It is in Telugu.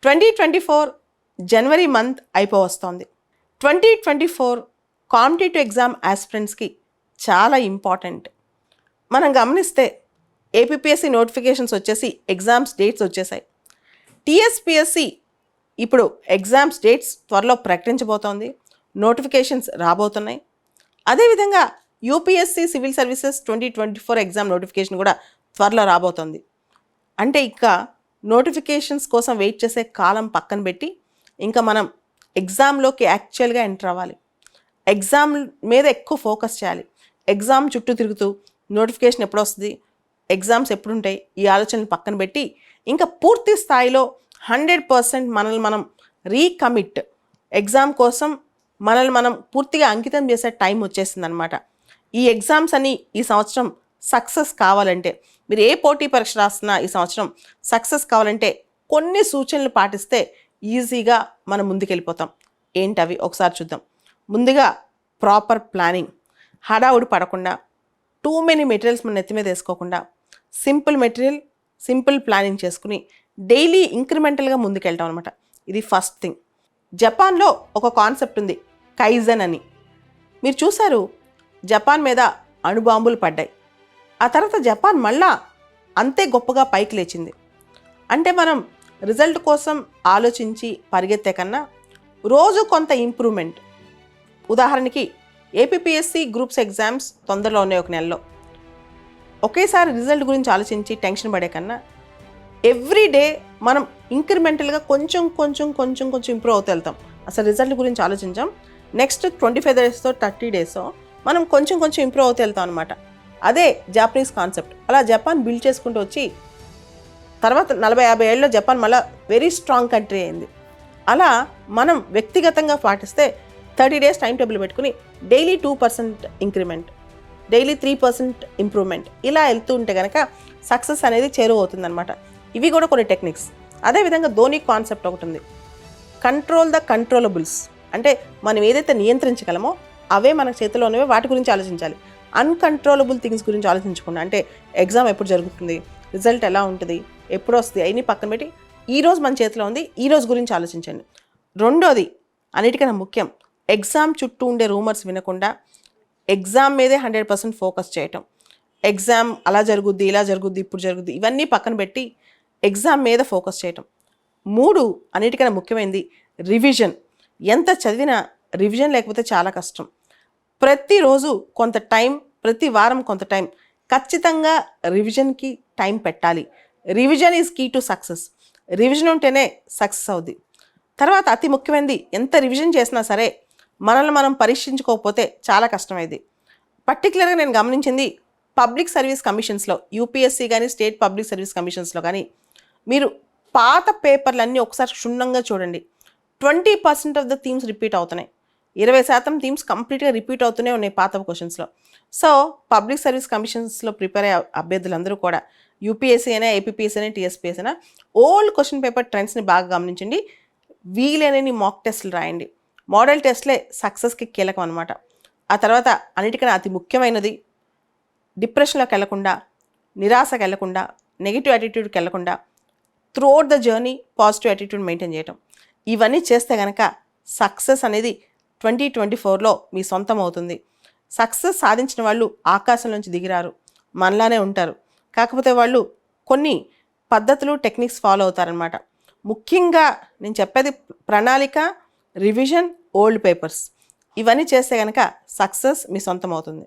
2024 జనవరి మంత్ అయిపోవస్తోంది. 2024 కాంపిటేటివ్ ఎగ్జామ్ ఆస్పిరెంట్స్కి చాలా ఇంపార్టెంట్. మనం గమనిస్తే ఏపీపీఎస్సీ నోటిఫికేషన్స్ వచ్చేసి ఎగ్జామ్స్ డేట్స్ వచ్చేసాయి. టీఎస్పీఎస్సీ ఇప్పుడు ఎగ్జామ్స్ డేట్స్ త్వరలో ప్రకటించబోతోంది. నోటిఫికేషన్స్ రాబోతున్నాయి. అదేవిధంగా UPSC civil services 2024 exam notification కూడా త్వరలో రాబోతోంది. అంటే ఇక నోటిఫికేషన్స్ కోసం వెయిట్ చేసే కాలం పక్కన పెట్టి ఇంకా మనం ఎగ్జామ్లోకి యాక్చువల్గా ఎంటర్ అవ్వాలి. ఎగ్జామ్ మీద ఎక్కువ ఫోకస్ చేయాలి. ఎగ్జామ్ చుట్టూ తిరుగుతూ నోటిఫికేషన్ ఎప్పుడు వస్తుంది, ఎగ్జామ్స్ ఎప్పుడు ఉంటాయి, ఈ ఆలోచనలు పక్కన పెట్టి ఇంకా పూర్తి స్థాయిలో 100% మనల్ని మనం రీకమిట్, ఎగ్జామ్ కోసం మనల్ని మనం పూర్తిగా అంకితం చేసే టైం వచ్చేసింది అనమాట. ఈ ఎగ్జామ్స్ అని ఈ సంవత్సరం సక్సెస్ కావాలంటే, మీరు ఏ పోటీ పరీక్ష రాస్తున్నా ఈ సంవత్సరం సక్సెస్ కావాలంటే కొన్ని సూచనలు పాటిస్తే ఈజీగా మనం ముందుకెళ్ళిపోతాం. ఏంటవి ఒకసారి చూద్దాం. ముందుగా ప్రాపర్ ప్లానింగ్, హడావుడి పడకుండా, టూ మెనీ మెటీరియల్స్ మన నెత్తి మీద వేసుకోకుండా సింపుల్ మెటీరియల్, సింపుల్ ప్లానింగ్ చేసుకుని డైలీ ఇంక్రిమెంటల్గా ముందుకెళ్తాం అనమాట. ఇది ఫస్ట్ థింగ్. జపాన్లో ఒక కాన్సెప్ట్ ఉంది, కైజన్ అని. మీరు చూసారు, జపాన్ మీద అణుబాంబులు పడ్డాయి. ఆ తర్వాత జపాన్ మళ్ళా అంతే గొప్పగా పైకి లేచింది. అంటే మనం రిజల్ట్ కోసం ఆలోచించి పరిగెత్తే కన్నా రోజు కొంత ఇంప్రూవ్మెంట్. ఉదాహరణకి ఏపీపీఎస్సీ గ్రూప్స్ ఎగ్జామ్స్ తొందరలో ఉన్నాయి, ఒక నెలలో. ఒకేసారి రిజల్ట్ గురించి ఆలోచించి టెన్షన్ పడే కన్నా ఎవ్రీ డే మనం ఇంక్రిమెంటల్గా కొంచెం కొంచెం కొంచెం కొంచెం ఇంప్రూవ్ అవుతూ వెళ్తాం. అసలు రిజల్ట్ గురించి ఆలోచించాం. నెక్స్ట్ 25 డేస్తో 30 డేస్తో మనం కొంచెం కొంచెం ఇంప్రూవ్ అవుతూ వెళ్తాం అనమాట. అదే జాపనీస్ కాన్సెప్ట్. అలా జపాన్ బిల్డ్ చేసుకుంటూ వచ్చి తర్వాత 40-50 ఏళ్ళలో జపాన్ మళ్ళీ వెరీ స్ట్రాంగ్ కంట్రీ అయింది. అలా మనం వ్యక్తిగతంగా పాటిస్తే 30 డేస్ టైం టేబుల్ పెట్టుకుని డైలీ 2% ఇంక్రిమెంట్, డైలీ 3% ఇంప్రూవ్మెంట్, ఇలా వెళ్తూ ఉంటే కనుక సక్సెస్ అనేది చేరువవుతుందన్నమాట. ఇవి కూడా కొన్ని టెక్నిక్స్. అదేవిధంగా ధోని కాన్సెప్ట్ ఒకటి ఉంది, కంట్రోల్ ద కంట్రోలబుల్స్. అంటే మనం ఏదైతే నియంత్రించగలమో అవే మన చేతిలో ఉన్నవే, వాటి గురించి ఆలోచించాలి. అన్కంట్రోలబుల్ థింగ్స్ గురించి ఆలోచించకుండా, అంటే ఎగ్జామ్ ఎప్పుడు జరుగుతుంది, రిజల్ట్ ఎలా ఉంటుంది, ఎప్పుడు వస్తుంది, అవన్నీ పక్కన పెట్టి ఈరోజు మన చేతిలో ఉంది, ఈరోజు గురించి ఆలోచించండి. రెండోది అన్నిటికన్నా ముఖ్యం, ఎగ్జామ్ చుట్టూ ఉండే రూమర్స్ వినకుండా ఎగ్జామ్ మీదే 100% ఫోకస్ చేయటం. ఎగ్జామ్ అలా జరుగుద్ది, ఇలా జరుగుద్ది, ఇప్పుడు జరుగుద్ది, ఇవన్నీ పక్కన పెట్టి ఎగ్జామ్ మీద ఫోకస్ చేయటం. 3 అన్నిటికన్నా ముఖ్యమైనది రివిజన్. ఎంత చదివినా రివిజన్ లేకపోతే చాలా కష్టం. ప్రతిరోజు కొంత టైం, ప్రతి వారం కొంత టైం ఖచ్చితంగా రివిజన్కి టైం పెట్టాలి. Revision is key to success. Revision ఉంటేనే సక్సెస్ అవుద్ది. తర్వాత అతి ముఖ్యమైనది, ఎంత రివిజన్ చేసినా సరే మనల్ని మనం పరీక్షించుకోకపోతే చాలా కష్టమైంది. పర్టికులర్గా నేను గమనించింది పబ్లిక్ సర్వీస్ కమిషన్స్లో, యూపీఎస్సీ కానీ స్టేట్ పబ్లిక్ సర్వీస్ కమిషన్స్లో కానీ మీరు పాత పేపర్లన్నీ ఒకసారి క్షుణ్ణంగా చూడండి. 20% ఆఫ్ ద థీమ్స్ రిపీట్ అవుతున్నాయి, 20% థీమ్స్ కంప్లీట్గా రిపీట్ అవుతూనే ఉన్నాయి పాత క్వశ్చన్స్లో. సో పబ్లిక్ సర్వీస్ కమిషన్స్లో ప్రిపేర్ అయ్యే అభ్యర్థులందరూ కూడా యూపీఎస్సీ అయినా, ఏపీపీఎస్సీ అయినా, టీఎస్పీఎస్సీ అయినా ఓల్డ్ క్వశ్చన్ పేపర్ ట్రెండ్స్ని బాగా గమనించండి. వీలైనన్ని మాక్ టెస్టులు రాయండి. మోడల్ టెస్ట్లే సక్సెస్కి కీలకం అనమాట. ఆ తర్వాత అన్నిటికన్నా అతి ముఖ్యమైనది, డిప్రెషన్లోకి వెళ్లకుండా, నిరాశకి వెళ్లకుండా, నెగిటివ్ యాటిట్యూడ్కి వెళ్లకుండా throughout the journey positive attitude maintain చేయటం. ఇవన్నీ చేస్తే కనుక సక్సెస్ అనేది 2024లో మీ సొంతం అవుతుంది. సక్సెస్ సాధించిన వాళ్ళు ఆకాశం నుంచి దిగిరారు, మనలానే ఉంటారు. కాకపోతే వాళ్ళు కొన్ని పద్ధతులు, టెక్నిక్స్ ఫాలో అవుతారనమాట. ముఖ్యంగా నేను చెప్పేది ప్రణాళిక, రివిజన్, ఓల్డ్ పేపర్స్. ఇవన్నీ చేస్తే కనుక సక్సెస్ మీ సొంతం అవుతుంది.